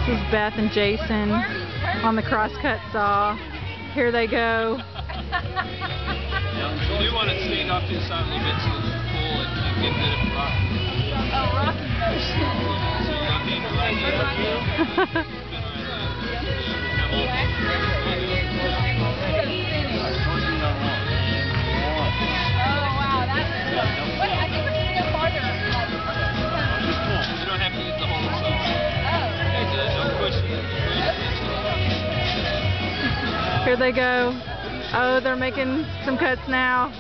is Beth and Jason on the crosscut saw. Here they go. You do want to stand off to the side a little bit so it's full and get rid of rock. Oh, rocky motion. So you're not being right here. Here they go. Oh, they're making some cuts now.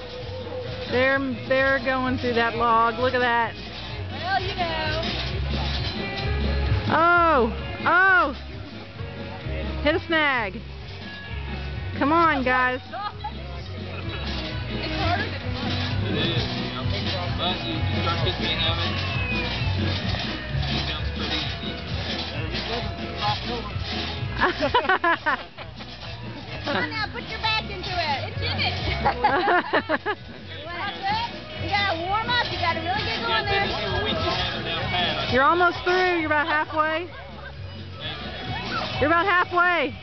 They're going through that log. Look at that. Well, you know. Oh! Hit a snag. Come on, guys. It's harder than it is, but you start getting the habit. It sounds pretty easy. Come on now, put your back into it. It's in it. That's it. You gotta warm up. You gotta really get going there. You're almost through. You're about halfway. You're about halfway.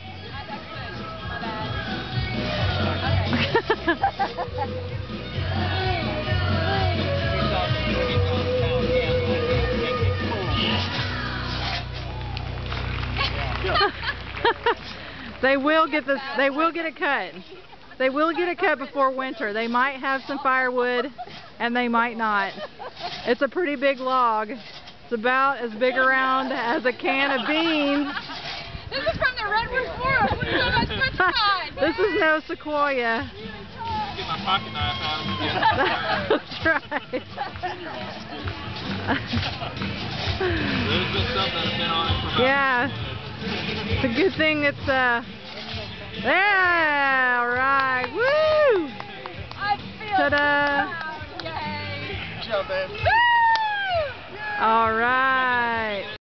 They will get this. They will get it cut. They will get it cut before winter. They might have some firewood, and they might not. It's a pretty big log. It's about as big around as a can of beans. This is from the redwood forest. What are you talking about Switchside? This is no sequoia. Get my pocket knife out and get That's right. There's been some that have been on it for about Yeah. It's a good thing it's yeah, alright. Woo! I feel Ta-da! Yay! Good job, man. Woo! Alright.